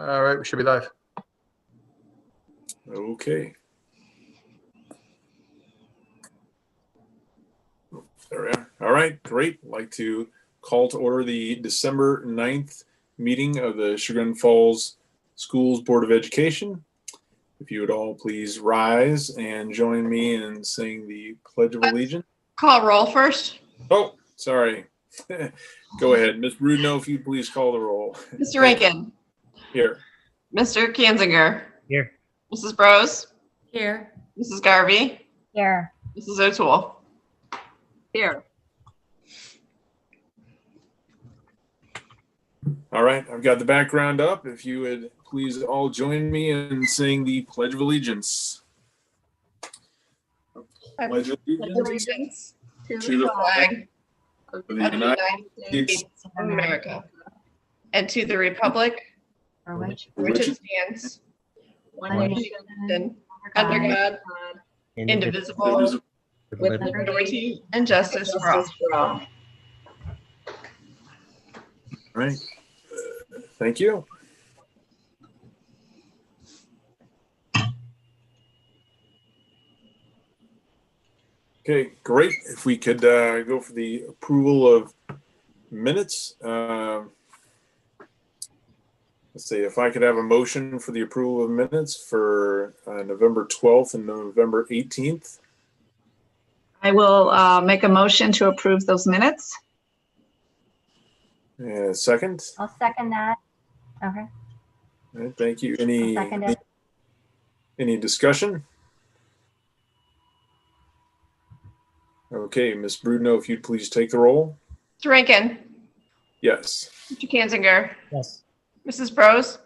All right, we should be live. Okay. There we are. All right, great. I'd like to call to order the December 9th meeting of the Chagrin Falls Schools Board of Education. If you would all please rise and join me in saying the Pledge of Allegiance. Call roll first. Oh, sorry. Go ahead. Ms. Brudno, if you'd please call the roll. Mr. Rankin. Here. Mr. Kanzinger. Here. Mrs. Brose. Here. Mrs. Garvey. Here. Mrs. O'Toole. Here. All right, I've got the background up. If you would please all join me in saying the Pledge of Allegiance. Pledge of Allegiance to the flag of of the United States of America and to the republic For which which it stands, one nation, under God, indivisible, with liberty and justice for all. All right. Thank you. Okay, great. If we could go for the approval of minutes. Let's see, if I could have a motion for the approval of minutes for November 12th and November 18th. I will make a motion to approve those minutes. And a second. I'll second that. Okay. All right, thank you. I'll second it. Any discussion? Okay, Ms. Brudno, if you'd please take the roll. Mr. Rankin. Yes. Mr. Kanzinger. Yes. Mrs. Brose.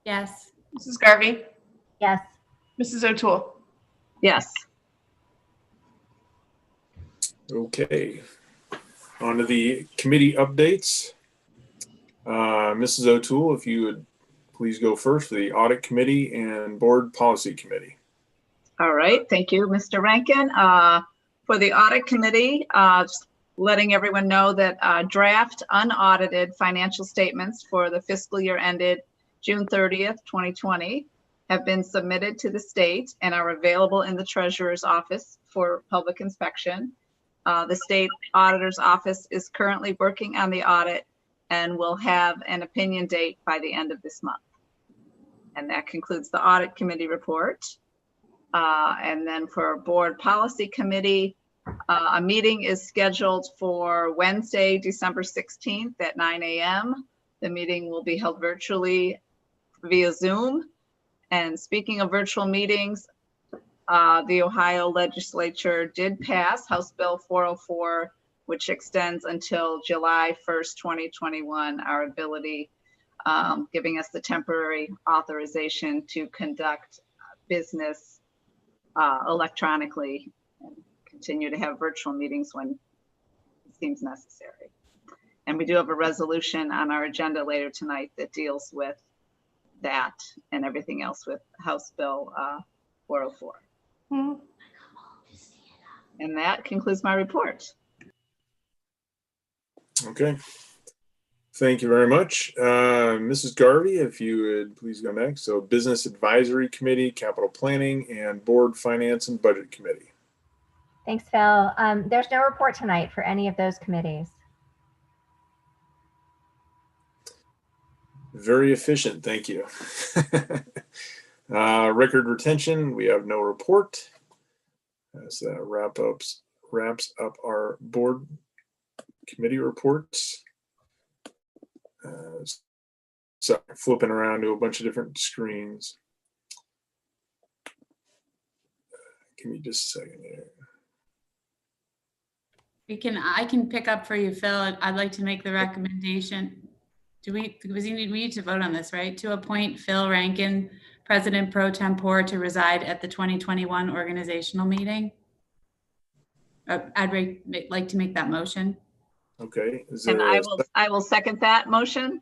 Yes. Mrs. Garvey. Yes. Mrs. O'Toole. Yes. Okay. On to the committee updates. Mrs. O'Toole, if you would please go first for the Audit Committee and Board Policy Committee. All right. Thank you, Mr. Rankin. For the Audit Committee, just letting everyone know that draft unaudited financial statements for the fiscal year ended June 30th, 2020 have been submitted to the state and are available in the Treasurer's Office for public inspection. The State Auditor's Office is currently working on the audit and will have an opinion date by the end of this month. And that concludes the Audit Committee report. And then for Board Policy Committee, a meeting is scheduled for Wednesday, December 16th at 9 a.m. The meeting will be held virtually via Zoom. And speaking of virtual meetings, the Ohio legislature did pass House Bill 404, which extends until July 1st, 2021, our ability, giving us the temporary authorization to conduct business electronically and continue to have virtual meetings when it seems necessary. And we do have a resolution on our agenda later tonight that deals with that and everything else with House Bill 404. And that concludes my report. Okay. Thank you very much. Mrs. Garvey, if you would please go next. So Business Advisory Committee, Capital Planning, and Board Finance and Budget Committee. Thanks, Phil. There's no report tonight for any of those committees. Very efficient, thank you. Record retention, we have no report. As that wraps up our board committee reports. So flipping around to a bunch of different screens. Give me just a second here. I can pick up for you, Phil. I'd like to make the recommendation. We need to vote on this, right? To appoint Phil Rankin, President Pro Tempore, to reside at the 2021 organizational meeting. I'd like to make that motion. Okay. And I will second that motion.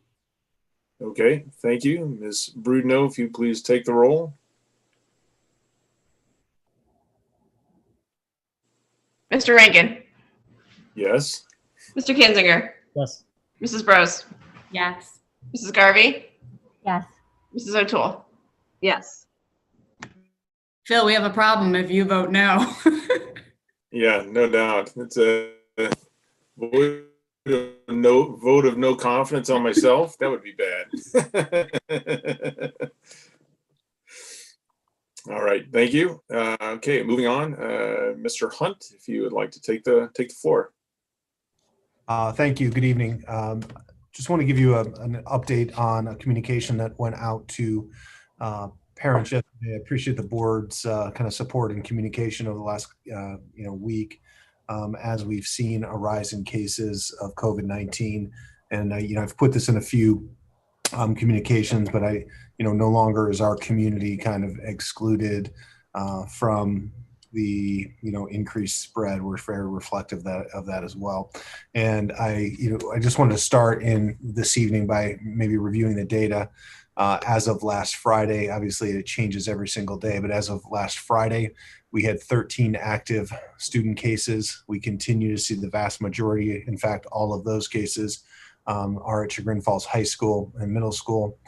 Okay, thank you. Ms. Brudno, if you please take the roll. Mr. Rankin. Yes. Mr. Kanzinger. Yes. Mrs. Brose. Yes. Mrs. Garvey. Yes. Mrs. O'Toole. Yes. Phil, we have a problem if you vote no. Yeah, no doubt. It's a vote of no confidence on myself. That would be bad. All right, thank you. Okay, moving on. Mr. Hunt, if you would like to take the floor. Thank you. Good evening. Just want to give you an update on a communication that went out to parents yesterday. I appreciate the board's kind of support and communication over the last week as we've seen a rise in cases of COVID-19. And I've put this in a few communications, but no longer is our community kind of excluded from the increased spread. We're very reflective of that as well. And I just wanted to start in this evening by maybe reviewing the data. As of last Friday, obviously it changes every single day, but as of last Friday, we had 13 active student cases. We continue to see the vast majority, in fact, all of those cases are at Chagrin Falls High School and Middle School.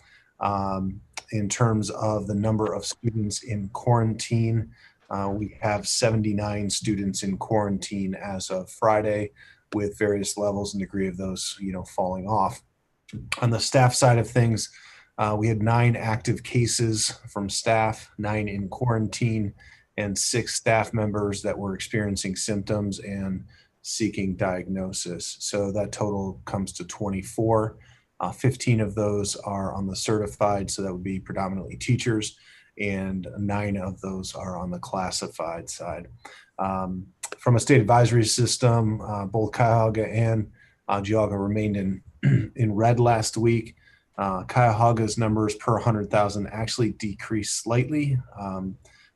In terms of the number of students in quarantine, we have 79 students in quarantine as of Friday, with various levels and degree of those, falling off. On the staff side of things, we had 9 active cases from staff, 9 in quarantine, and 6 staff members that were experiencing symptoms and seeking diagnosis. So that total comes to 24. 15 of those are on the certified, so that would be predominantly teachers, and 9 of those are on the classified side. From a state advisory system, both Cuyahoga and Geauga remained in red last week. Cuyahoga's numbers per 100,000 actually decreased slightly.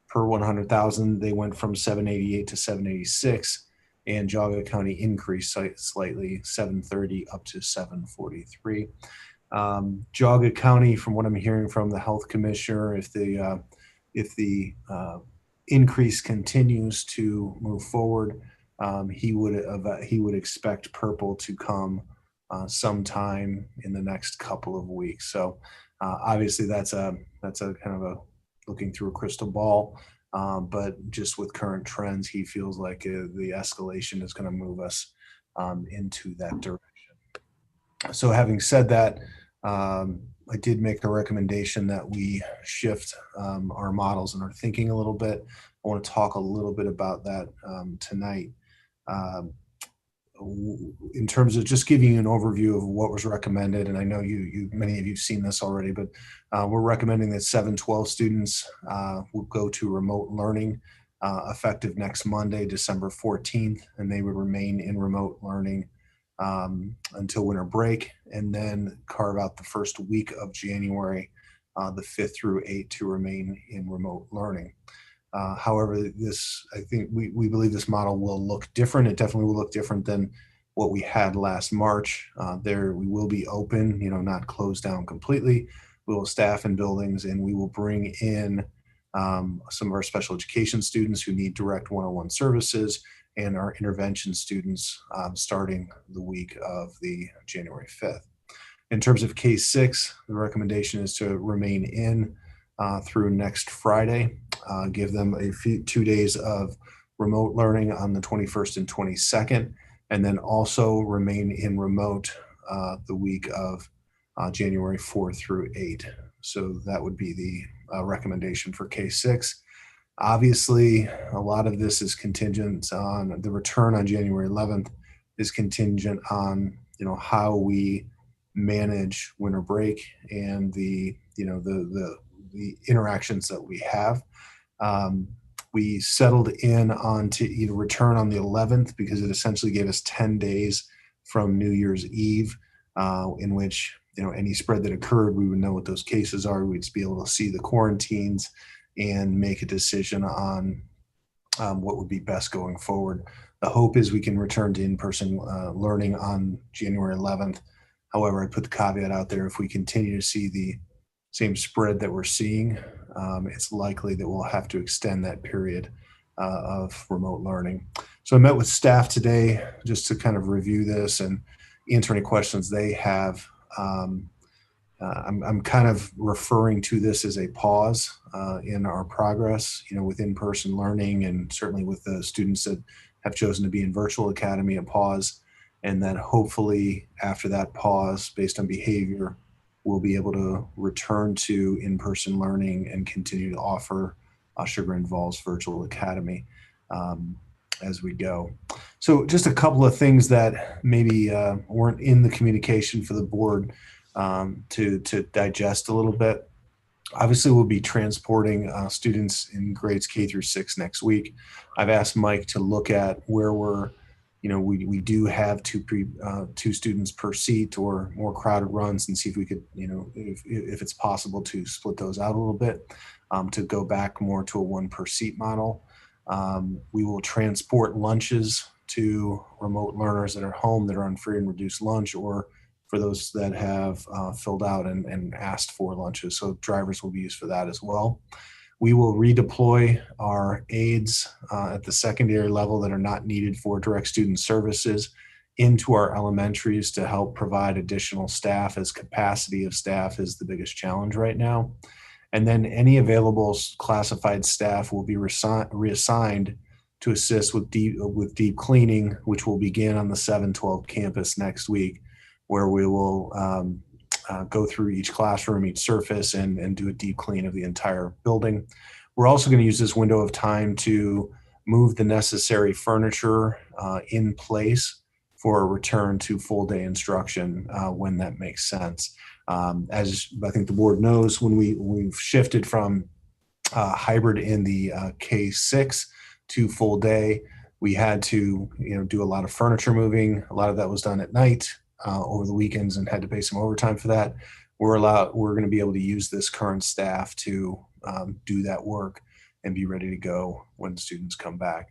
Per 100,000, they went from 788 to 786, and Geauga County increased slightly, 730 up to 743. Geauga County, from what I'm hearing from the health commissioner, if the increase continues to move forward, he would expect purple to come sometime in the next couple of weeks. So obviously that's a kind of a looking through a crystal ball, but just with current trends, he feels like the escalation is going to move us into that direction. So having said that, I did make a recommendation that we shift our models and our thinking a little bit. I want to talk a little bit about that tonight. In terms of just giving you an overview of what was recommended, and I know many of you have seen this already, but we're recommending that 7-12 students will go to remote learning effective next Monday, December 14th, and they would remain in remote learning until winter break, and then carve out the first week of January, the 5th through 8th, to remain in remote learning. However, I think we believe this model will look different. It definitely will look different than what we had last March. We will be open, not closed down completely. We will staff in buildings, and we will bring in some of our special education students who need direct one-on-one services, and our intervention students starting the week of the January 5th. In terms of K-6, the recommendation is to remain in through next Friday, give them 2 days of remote learning on the 21st and 22nd, and then also remain in remote the week of January 4 through 8. So that would be the recommendation for K-6. Obviously, a lot of this is contingent on the return on January 11th, is contingent on how we manage winter break and the interactions that we have. We settled in on to return on the 11th because it essentially gave us 10 days from New Year's Eve, in which any spread that occurred, we would know what those cases are. We'd be able to see the quarantines and make a decision on what would be best going forward. The hope is we can return to in-person learning on January 11th. However, I put the caveat out there, if we continue to see the same spread that we're seeing, it's likely that we'll have to extend that period of remote learning. So I met with staff today just to kind of review this and answer any questions they have. I'm kind of referring to this as a pause in our progress, with in-person learning, and certainly with the students that have chosen to be in virtual academy, a pause, and that hopefully after that pause, based on behavior, we'll be able to return to in-person learning and continue to offer Sugar & Falls Virtual Academy as we go. So just a couple of things that maybe weren't in the communication for the board to digest a little bit. Obviously, we'll be transporting students in grades K through 6 next week. I've asked Mike to look at where we're, we do have two students per seat or more crowded runs, and see if we could, if it's possible to split those out a little bit to go back more to a 1 per seat model. We will transport lunches to remote learners that are home that are on free and reduced lunch, or for those that have filled out and asked for lunches. So drivers will be used for that as well. We will redeploy our aides at the secondary level that are not needed for direct student services into our elementaries to help provide additional staff, as capacity of staff is the biggest challenge right now. And then any available classified staff will be reassigned to assist with deep cleaning, which will begin on the 712 campus next week, where we will go through each classroom, each surface, and do a deep clean of the entire building. We're also going to use this window of time to move the necessary furniture in place for a return to full day instruction when that makes sense. As I think the board knows, when we've shifted from hybrid in the K6 to full day, we had to do a lot of furniture moving. A lot of that was done at night over the weekends, and had to pay some overtime for that. We're going to be able to use this current staff to do that work and be ready to go when students come back.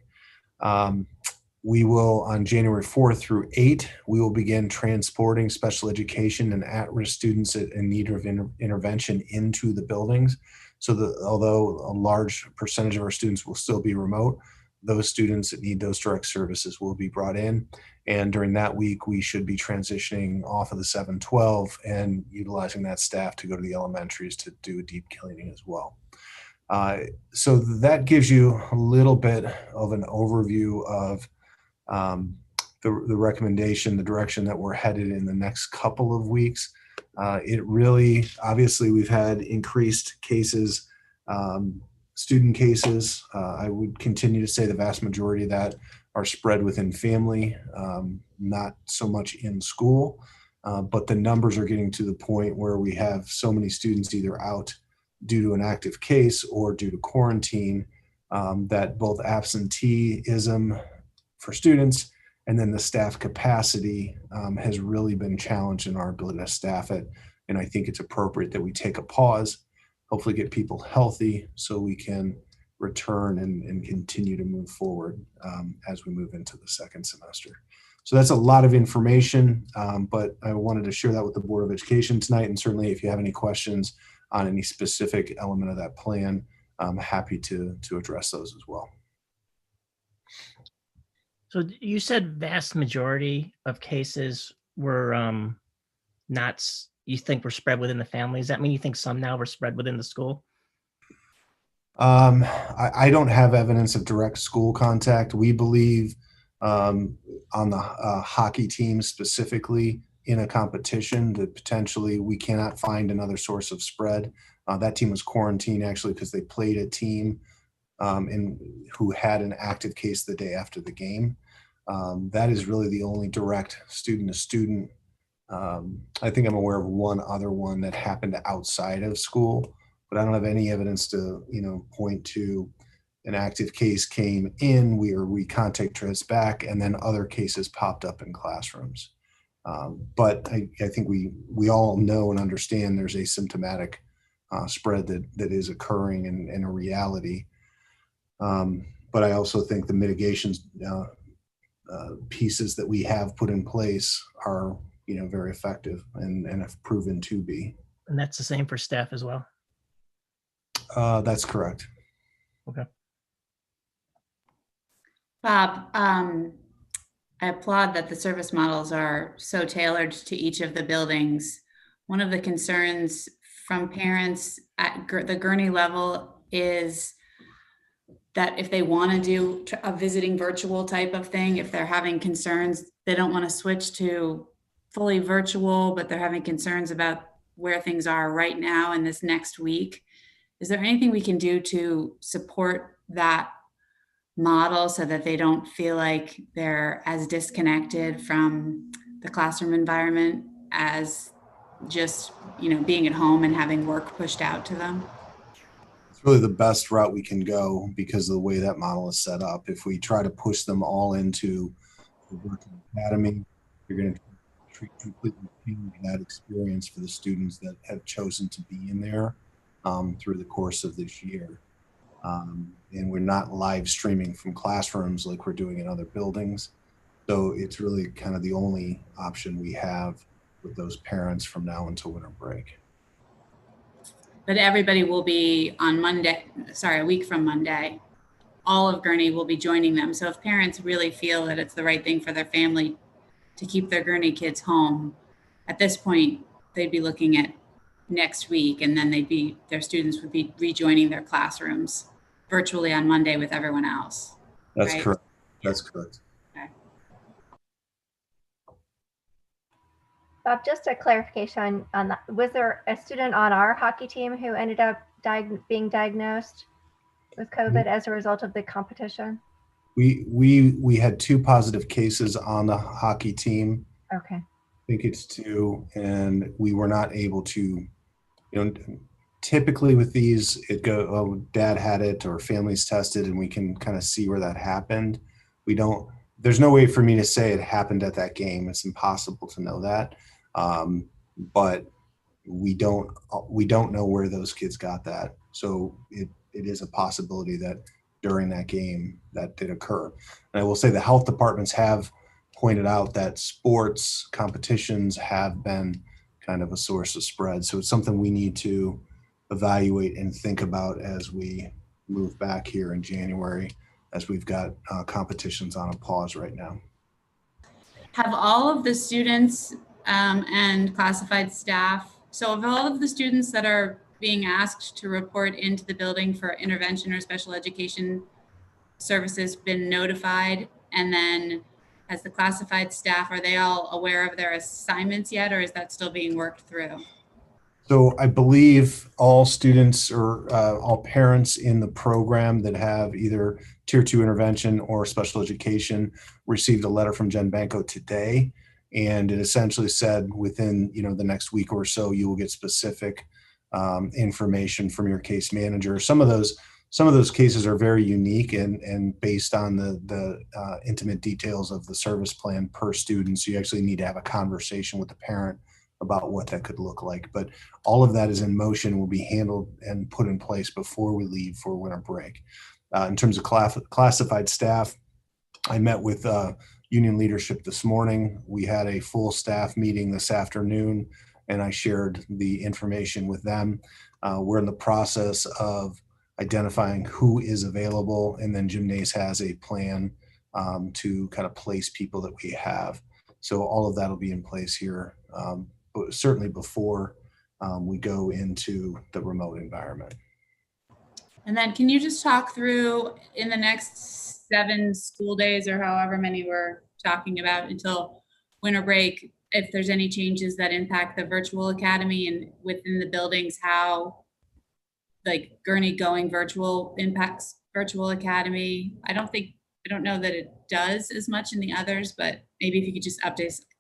We will, on January 4th through 8th, we will begin transporting special education and at-risk students in need of intervention into the buildings. So although a large percentage of our students will still be remote, those students that need those direct services will be brought in. And during that week, we should be transitioning off of the 712 and utilizing that staff to go to the elementaries to do a deep cleaning as well. So that gives you a little bit of an overview of the recommendation, the direction that we're headed in the next couple of weeks. It really, obviously, we've had increased cases, student cases. I would continue to say the vast majority of that are spread within family, not so much in school, but the numbers are getting to the point where we have so many students either out due to an active case or due to quarantine that both absenteeism for students and then the staff capacity has really been challenged in our ability to staff it. And I think it's appropriate that we take a pause, hopefully get people healthy so we can return and continue to move forward as we move into the second semester. So that's a lot of information, but I wanted to share that with the Board of Education tonight. And certainly if you have any questions on any specific element of that plan, I'm happy to address those as well. So you said vast majority of cases were you think were spread within the family. Does that mean you think some now were spread within the school? I don't have evidence of direct school contact. We believe on the hockey team specifically in a competition that potentially we cannot find another source of spread. That team was quarantined actually because they played a team who had an active case the day after the game. That is really the only direct student to student. I think I'm aware of one other one that happened outside of school, but I don't have any evidence to, point to an active case came in, we contact traced back, and then other cases popped up in classrooms. But I think we all know and understand there's asymptomatic spread that is occurring in a reality. But I also think the mitigations pieces that we have put in place are, very effective and have proven to be. And that's the same for staff as well? That's correct. Okay. Bob, I applaud that the service models are so tailored to each of the buildings. one of the concerns from parents at the Gurney level is that if they want to do a visiting virtual type of thing, if they're having concerns, they don't want to switch to fully virtual, but they're having concerns about where things are right now in this next week. Is there anything we can do to support that model so that they don't feel like they're as disconnected from the classroom environment as just, being at home and having work pushed out to them? It's really the best route we can go because of the way that model is set up. If we try to push them all into the virtual academy, you're going to completely change that experience for the students that have chosen to be in there through the course of this year. And we're not live streaming from classrooms like we're doing in other buildings. So it's really kind of the only option we have with those parents from now until winter break. But everybody will be on Monday, a week from Monday. All of Gurney will be joining them. So if parents really feel that it's the right thing for their family to keep their Gurney kids home, at this point, they'd be looking at next week, and then their students would be rejoining their classrooms virtually on Monday with everyone else. That's right? correct. That's correct. Okay. Bob, just a clarification on that. Was there a student on our hockey team who ended up being diagnosed with COVID as a result of the competition? We had 2 positive cases on the hockey team. Okay. I think it's 2, and we were not able to, typically with these, dad had it or family's tested, and we can kind of see where that happened. There's no way for me to say it happened at that game. It's impossible to know that. But we don't know where those kids got that. So it is a possibility that during that game that did occur. And I will say the health departments have pointed out that sports competitions have been kind of a source of spread. So it's something we need to evaluate and think about as we move back here in January, as we've got competitions on a pause right now. Have all of the students and classified staff, so of all of the students that are being asked to report into the building for intervention or special education services been notified? And then has the classified staff, are they all aware of their assignments yet, or is that still being worked through? So I believe all students or all parents in the program that have either Tier 2 intervention or special education received a letter from Jen Banco today. And it essentially said within the next week or so, you will get specific information from your case manager. Some of those cases are very unique and based on the intimate details of the service plan per student. So you actually need to have a conversation with the parent about what that could look like. But all of that is in motion, will be handled and put in place before we leave for winter break. In terms of classified staff, I met with union leadership this morning. We had a full staff meeting this afternoon, and I shared the information with them. We're in the process of identifying who is available, and then Jim Nace has a plan to kind of place people that we have. So all of that will be in place here, but certainly before we go into the remote environment. And then can you just talk through in the next 7 school days or however many we're talking about until winter break, if there's any changes that impact the virtual academy and within the buildings, how like Gurney going virtual impacts virtual academy? I don't know that it does as much in the others, but maybe if you could just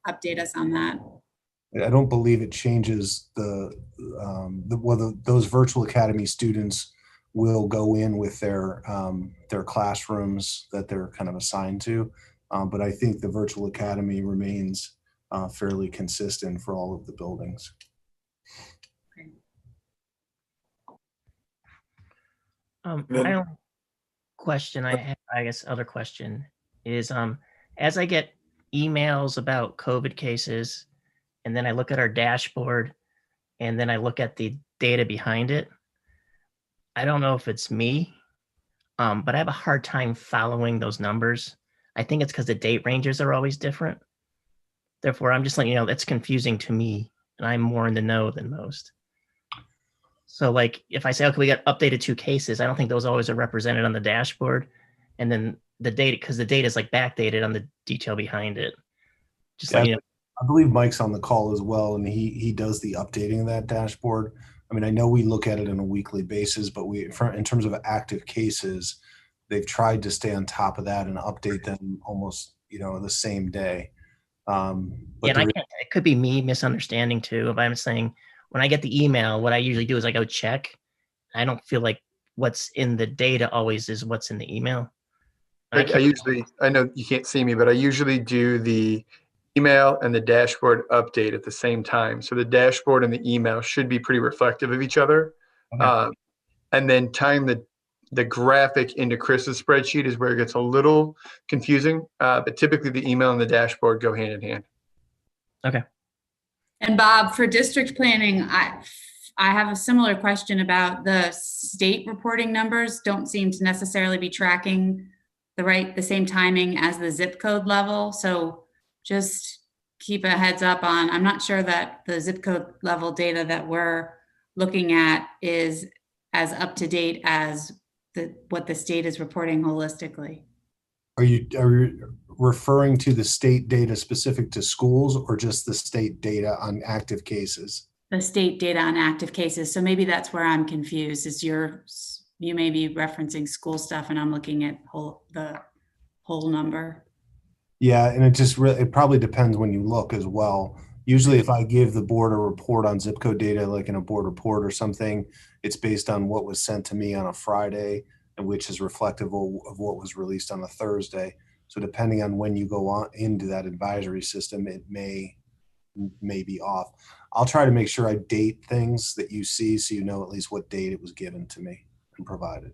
update us on that. I don't believe it changes those virtual academy students will go in with their classrooms that they're kind of assigned to. But I think the virtual academy remains fairly consistent for all of the buildings. My only question I have, I guess other question is, as I get emails about COVID cases, and then I look at our dashboard, and then I look at the data behind it, I don't know if it's me, but I have a hard time following those numbers. I think it's because the date ranges are always different. Therefore, I'm just letting you know, that's confusing to me and I'm more in the know than most. So like if I say, okay, we got updated 2 cases, I don't think those always are represented on the dashboard. And then the data, because the data is like backdated on the detail behind it. Just Yeah, like, you know, I believe Mike's on the call as well, and he does the updating of that dashboard. I mean, I know we look at it on a weekly basis, but in terms of active cases, they've tried to stay on top of that and update them almost, the same day. But yeah, and it could be me misunderstanding too. If I'm saying when I get the email, what I usually do is I go check. I don't feel like what's in the data always is what's in the email. I know you can't see me, but I usually do the email and the dashboard update at the same time. So the dashboard and the email should be pretty reflective of each other. Okay. And then tying the graphic into Chris's spreadsheet is where it gets a little confusing. But typically the email and the dashboard go hand in hand. Okay. And Bob, for district planning, I have a similar question about the state reporting numbers don't seem to necessarily be tracking the same timing as the zip code level. So just keep a heads up on, I'm not sure that the zip code level data that we're looking at is as up to date as what the state is reporting holistically. Are you referring to the state data specific to schools or just the state data on active cases? The state data on active cases. So maybe that's where I'm confused, is you may be referencing school stuff and I'm looking at the whole number. Yeah, and it probably depends when you look as well. Usually if I give the board a report on zip code data, like in a board report or something, it's based on what was sent to me on a Friday, and which is reflective of what was released on a Thursday. So depending on when you go on into that advisory system, it may be off. I'll try to make sure I date things that you see so you know at least what date it was given to me and provided.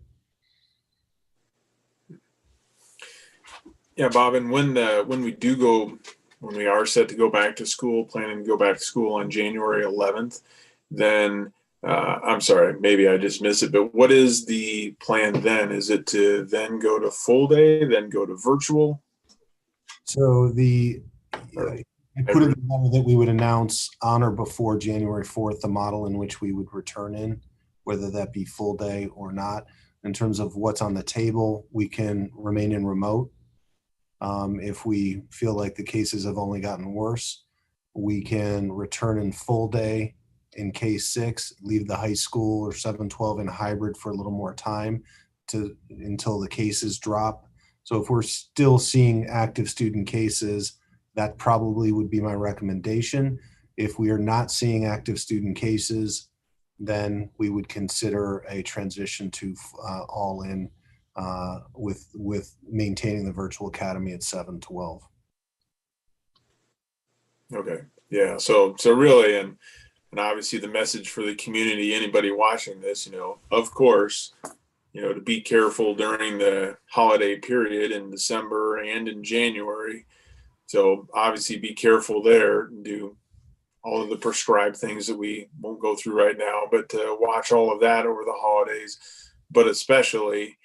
Yeah, Bob, and when we are set to go back to school, planning to go back to school on January 11th, then I'm sorry, maybe I just missed it, but what is the plan then? Is it to then go to full day, then go to virtual? So I put in the letter that we would announce on or before January 4th, the model in which we would return in, whether that be full day or not. In terms of what's on the table, we can remain in remote. If we feel like the cases have only gotten worse, we can return in full day in case 6, leave the high school or 712 in hybrid for a little more time until the cases drop. So if we're still seeing active student cases, that probably would be my recommendation. If we are not seeing active student cases, then we would consider a transition to all in with maintaining the virtual academy at 712. Okay. Yeah. So really, and obviously the message for the community, anybody watching this, of course, to be careful during the holiday period in December and in January. So obviously be careful there, do all of the prescribed things that we won't go through right now, but to watch all of that over the holidays. But especially,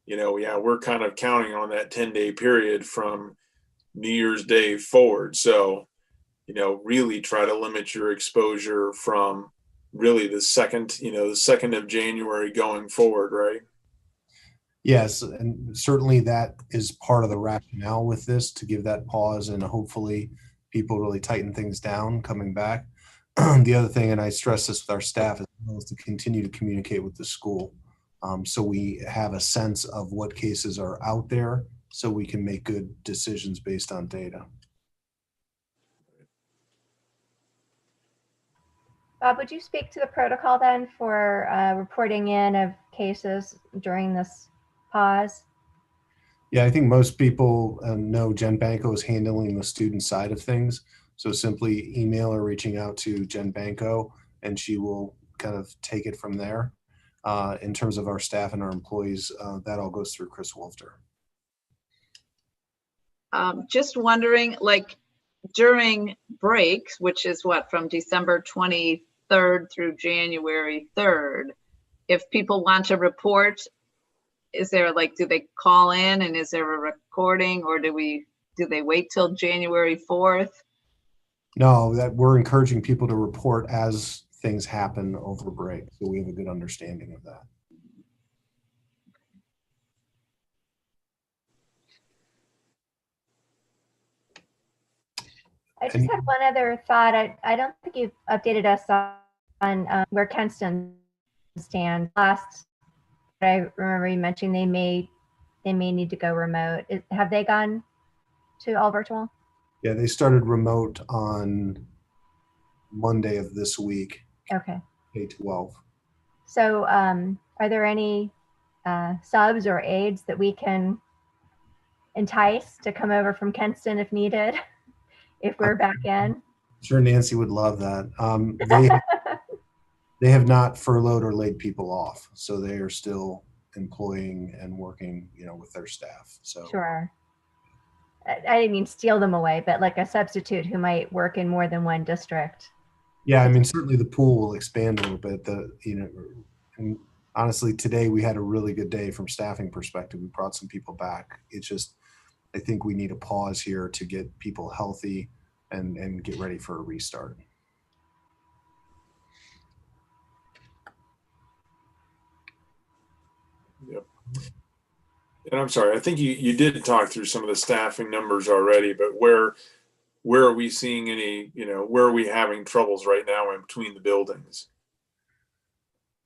we're kind of counting on that 10-day period from New Year's Day forward. So, really try to limit your exposure from really the 2nd of January going forward, right? Yes, and certainly that is part of the rationale with this, to give that pause and hopefully people really tighten things down coming back. The other thing, and I stress this with our staff, as well, is to continue to communicate with the school. So we have a sense of what cases are out there so we can make good decisions based on data. Bob, would you speak to the protocol then for reporting in of cases during this pause? Yeah, I think most people know Jen Banco is handling the student side of things. So simply email or reaching out to Jen Banco, and she will kind of take it from there. In terms of our staff and our employees, that all goes through Chris Wolfter. Just wondering, like during breaks, which is what, from December 23rd through January 3rd, if people want to report, is there do they call in and is there a recording, or do they wait till January 4th? No, that we're encouraging people to report as things happen over break. So we have a good understanding of that. I just had one other thought. I don't think you've updated us on where Kenston stands. Last, I remember you mentioning they may need to go remote. Have they gone to all virtual? Yeah, they started remote on Monday of this week, Okay. K-12. So are there any subs or aides that we can entice to come over from Kenston if needed, if we're back in? I'm sure Nancy would love that. They have not furloughed or laid people off, so they are still employing and working, with their staff. So Sure. I didn't mean steal them away, but like a substitute who might work in more than one district. yeah, I mean, certainly the pool will expand a little bit. And honestly, today we had a really good day from staffing perspective. We brought some people back. It's just, I think we need a pause here to get people healthy and get ready for a restart. Yep. And I'm sorry, I think you did talk through some of the staffing numbers already, but where are we seeing any, where are we having troubles right now in between the buildings?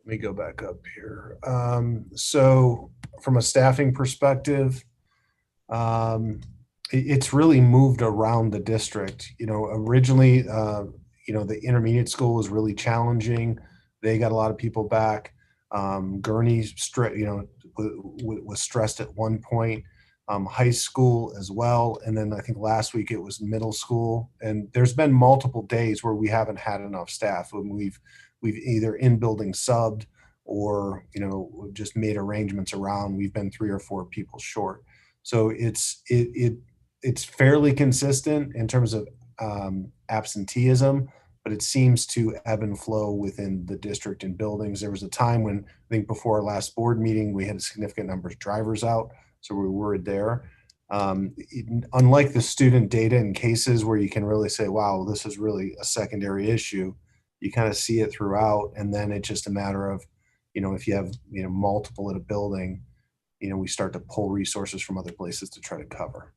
Let me go back up here. So from a staffing perspective, it's really moved around the district. Originally, the intermediate school was really challenging. They got a lot of people back. Gurney, was stressed at one point. High school as well, and then I think last week it was middle school. And there's been multiple days where we haven't had enough staff, and we've either in building subbed or just made arrangements around. We've been 3 or 4 people short. So it's fairly consistent in terms of absenteeism, but it seems to ebb and flow within the district and buildings. There was a time when I think before our last board meeting, we had a significant number of drivers out, so we were worried there. Unlike the student data and cases where you can really say, wow, this is really a secondary issue, you kind of see it throughout, and then it's just a matter of, if you have multiple at a building, we start to pull resources from other places to try to cover.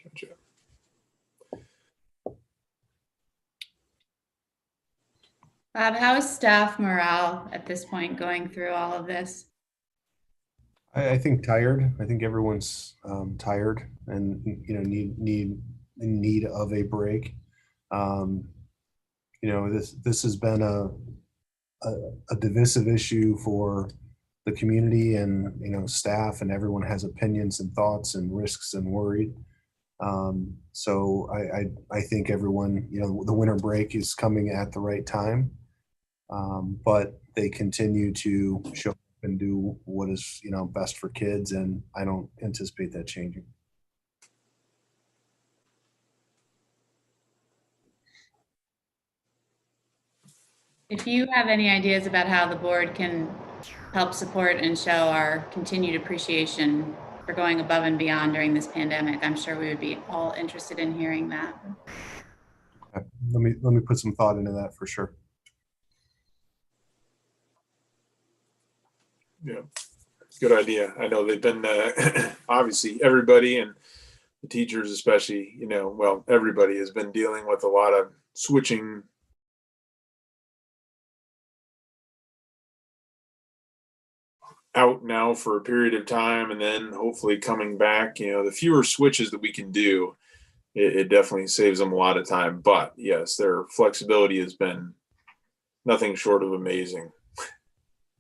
Gotcha. Bob, how is staff morale at this point going through all of this? I think tired. I think everyone's tired and in need of a break. This has been a divisive issue for the community, and staff, and everyone has opinions and thoughts and risks and worried. So I think everyone, the winter break is coming at the right time, but they continue to show up and do what is best for kids, and I don't anticipate that changing. If you have any ideas about how the board can help support and show our continued appreciation for going above and beyond during this pandemic, I'm sure we would be all interested in hearing that. Okay. Let me put some thought into that for sure. Yeah, good idea. I know they've been obviously everybody, and the teachers especially, everybody has been dealing with a lot of switching out now for a period of time, and then hopefully coming back. The fewer switches that we can do, it definitely saves them a lot of time. But yes, their flexibility has been nothing short of amazing.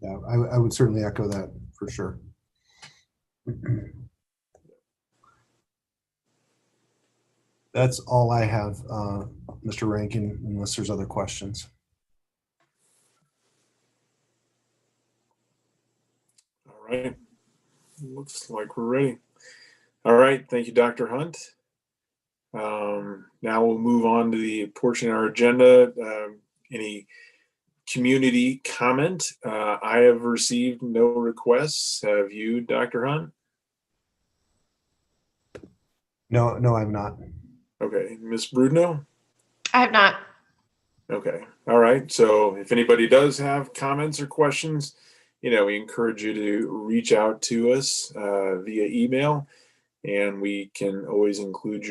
Yeah, I would certainly echo that for sure. That's all I have, Mr. Rankin, unless there's other questions. All right. Looks like we're ready. All right. Thank you, Dr. Hunt. Now we'll move on to the portion of our agenda. Any community comment? I have received no requests. Have you, Dr. Hunt? No, I'm not. Okay, Ms. Brudno? I have not. Okay, all right. So if anybody does have comments or questions, we encourage you to reach out to us via email, and we can always include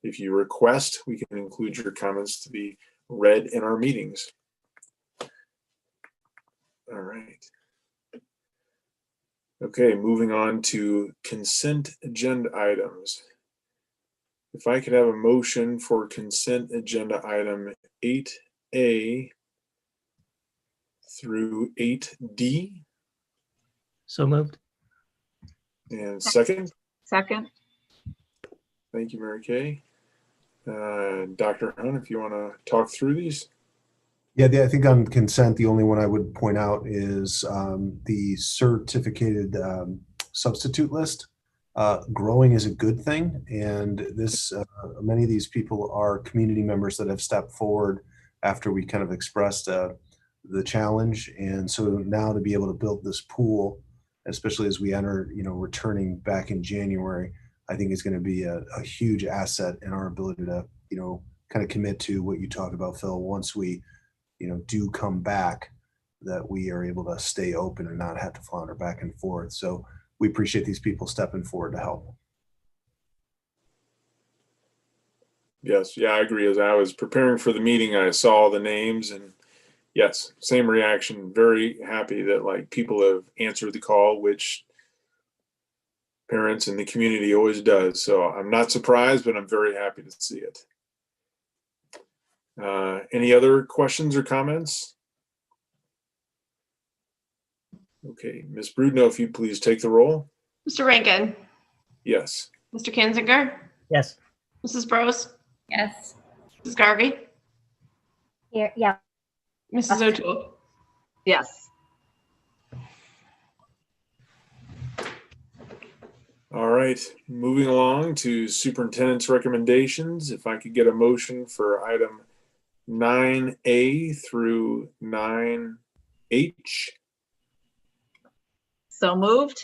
if you request, we can include your comments to be read in our meetings. All right. Okay, moving on to consent agenda items. If I could have a motion for consent agenda item 8A through 8D. So moved. And second. Second. Thank you, Mary Kay. Dr. Hunt, if you want to talk through these. Yeah, I think on consent, the only one I would point out is the certificated substitute list. Growing is a good thing, and many of these people are community members that have stepped forward after we kind of expressed the challenge, and so now to be able to build this pool, especially as we enter, returning back in January, I think is going to be a huge asset in our ability to, kind of commit to what you talked about, Phil. Once we, do come back, that we are able to stay open and not have to flounder back and forth. So we appreciate these people stepping forward to help. Yes, yeah, I agree. As I was preparing for the meeting, I saw the names, and yes, same reaction. Very happy that people have answered the call, which parents and the community always does. So I'm not surprised, but I'm very happy to see it. Any other questions or comments? Okay, Ms. Brudno, if you'd please take the roll. Mr. Rankin, Yes. Mr. Kinzinger, Yes. Mrs. Bros, Yes. Mrs. Garvey, Here, yeah. Mrs. O'Toole. Yes. All right, moving along to superintendent's recommendations. If I could get a motion for item 9A through 9H. So moved.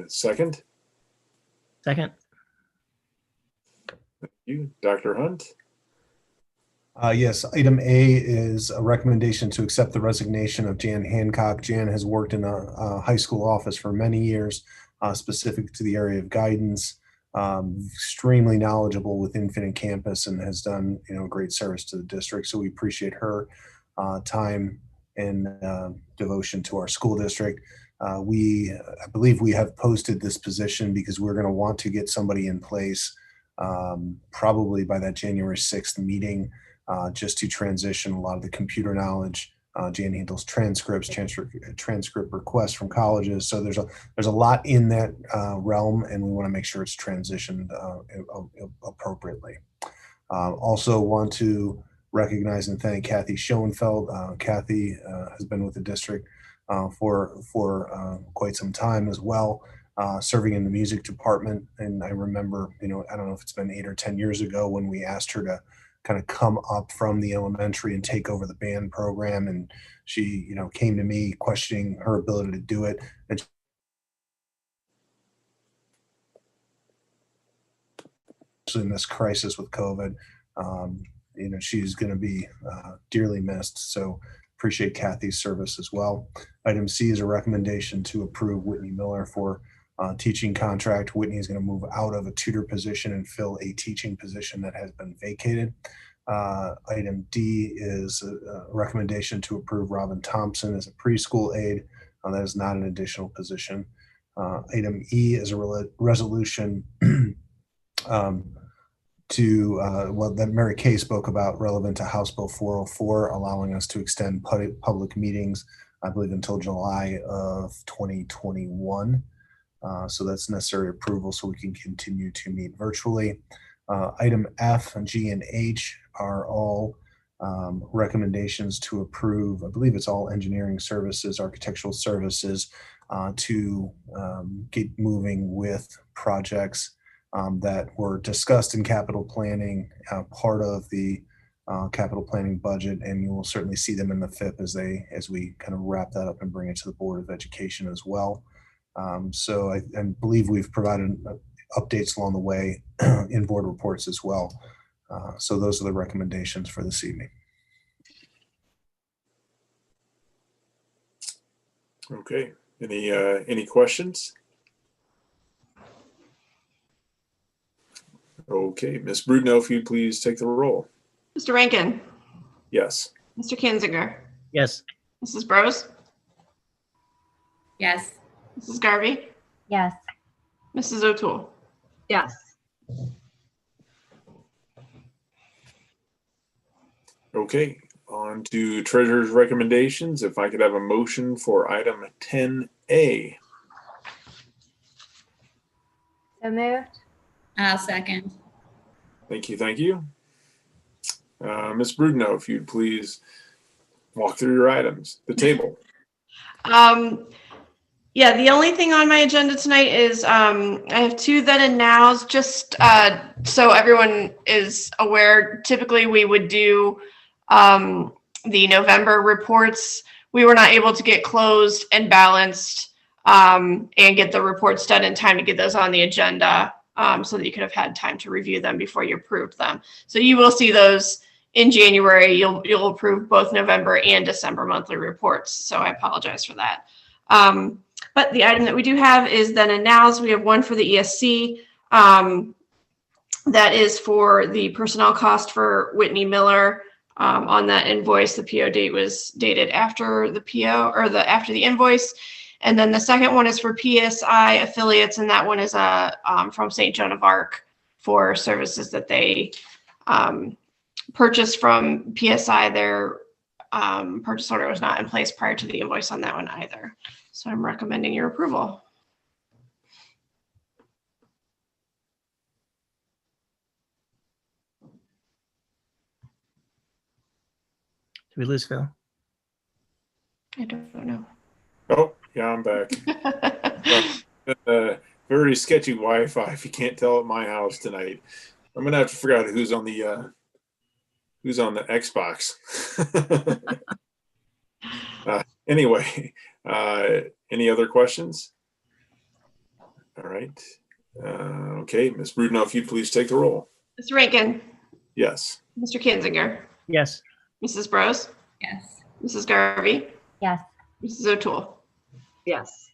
Second. Second. Thank you, Dr. Hunt. Yes, item A is a recommendation to accept the resignation of Jan Hancock. Jan has worked in a high school office for many years, specific to the area of guidance, extremely knowledgeable with Infinite Campus, and has done great service to the district. So we appreciate her time and devotion to our school district. I believe we have posted this position because we're going to want to get somebody in place probably by that January 6th meeting, just to transition a lot of the computer knowledge. Jan handles transcripts, transcript requests from colleges. So there's a lot in that realm, and we want to make sure it's transitioned appropriately. Also want to recognize and thank Kathy Schoenfeld. Kathy has been with the district for quite some time as well, serving in the music department. And I remember, I don't know if it's been 8 or 10 years ago when we asked her to kind of come up from the elementary and take over the band program. And she, came to me questioning her ability to do it. And in this crisis with COVID, she's going to be dearly missed. So appreciate Kathy's service as well. Item C is a recommendation to approve Whitney Miller for teaching contract. Whitney is going to move out of a tutor position and fill a teaching position that has been vacated. Item D is a recommendation to approve Robin Thompson as a preschool aide. That is not an additional position. Item E is a resolution that Mary Kay spoke about, relevant to House Bill 404, allowing us to extend public meetings, I believe, until July of 2021. So that's necessary approval so we can continue to meet virtually. Item F, G, and H are all recommendations to approve. I believe it's all engineering services, architectural services, to get moving with projects that were discussed in capital planning, part of the capital planning budget, and you will certainly see them in the FIP as we kind of wrap that up and bring it to the Board of Education as well. So I believe we've provided updates along the way in board reports as well. So those are the recommendations for this evening. Okay. Any questions? Okay, Ms. Brudno, if you'd please take the roll. Mr. Rankin, Yes. Mr. Kinzinger, Yes. Mrs. Bros, Yes. Mrs. Garvey, Yes. Mrs. O'Toole. Yes. Okay, on to treasurer's recommendations. If I could have a motion for item 10A. So moved. I'll second. Thank you, thank you. Ms. Brudno, if you'd please walk through your items, the table. Yeah, the only thing on my agenda tonight is I have two then and nows, just so everyone is aware. Typically, we would do the November reports. We were not able to get closed and balanced and get the reports done in time to get those on the agenda so that you could have had time to review them before you approved them. So you will see those in January. You'll approve both November and December monthly reports. So I apologize for that. But the item that we do have is then and nows. We have one for the ESC. That is for the personnel cost for Whitney Miller. On that invoice, the PO date was dated after the PO or after the invoice. And then the second one is for PSI affiliates, and that one is from St. Joan of Arc for services that they purchased from PSI. Their purchase order was not in place prior to the invoice on that one either. So I'm recommending your approval. Did we lose Phil? I don't know. Oh, yeah, I'm back. Very sketchy Wi-Fi, if you can't tell, at my house tonight. I'm gonna have to figure out who's on the Xbox. Anyway, any other questions? All right. Okay, Ms. Brudno, if you'd please take the roll. Mr. Rankin, Yes. Mr. Kinzinger, Yes. Mrs. Bros, Yes. Mrs. Garvey, Yes. Mrs. O'Toole. Yes.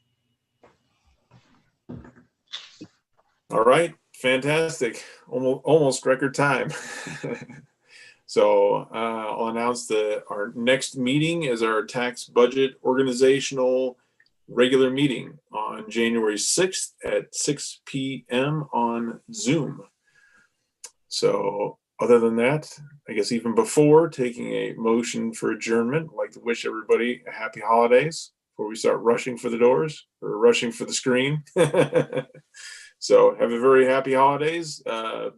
All right, fantastic. Almost record time. So I'll announce that our next meeting is our tax budget organizational regular meeting on January 6th at 6 p.m. on Zoom. So other than that, I guess even before taking a motion for adjournment, I'd like to wish everybody a happy holidays before we start rushing for the doors or rushing for the screen. So have a very happy holidays.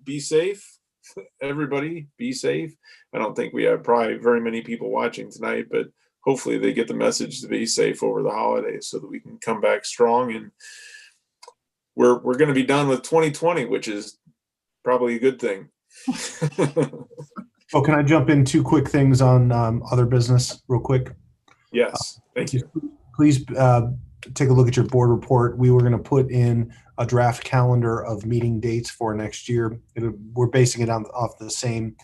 Be safe. Everybody be safe. I don't think we have probably very many people watching tonight, but hopefully they get the message to be safe over the holidays so that we can come back strong. And we're going to be done with 2020, which is probably a good thing. Oh, can I jump in two quick things on other business real quick? Yes, thank you. Please take a look at your board report. We were going to put in a draft calendar of meeting dates for next year. We're basing it off the same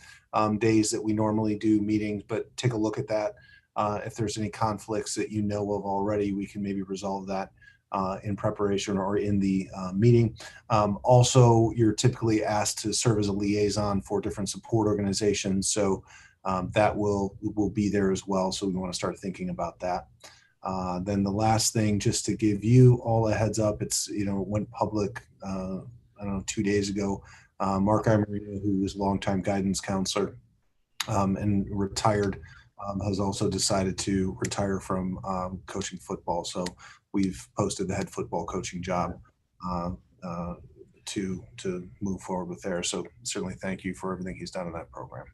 days that we normally do meetings, but take a look at that. If there's any conflicts that you know of already, we can maybe resolve that in preparation or in the meeting. Also, you're typically asked to serve as a liaison for different support organizations, so that will be there as well. So we want to start thinking about that. Then the last thing, just to give you all a heads up, it's, it went public, I don't know, 2 days ago. Mark Imarino, who was longtime guidance counselor and retired, has also decided to retire from coaching football. So we've posted the head football coaching job to move forward with there. So certainly thank you for everything he's done in that program.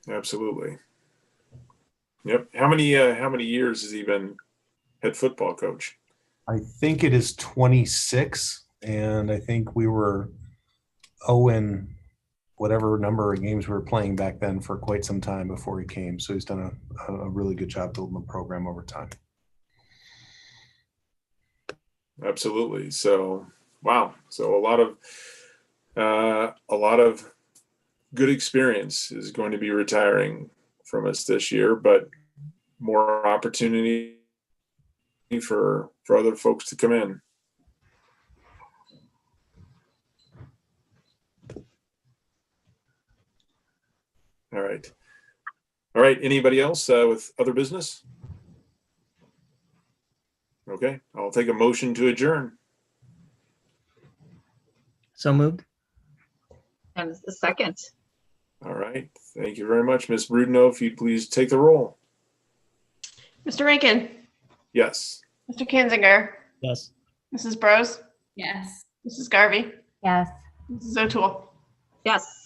Absolutely. Yep. How many years has he been head football coach? I think it is 26, and I think we were 0 whatever number of games we were playing back then for quite some time before he came. So he's done a really good job building the program over time. absolutely. So, wow. So a lot of good experience is going to be retiring from us this year, but more opportunity for other folks to come in. All right. All right. Anybody else with other business? Okay. I'll take a motion to adjourn. So moved. And the second. All right. Thank you very much. Ms. Brudenell, if you'd please take the roll. Mr. Rankin, Yes. Mr. Kanzinger, Yes. Mrs. Bros, Yes. Mrs. Garvey, Yes. Mrs. O'Toole. Yes.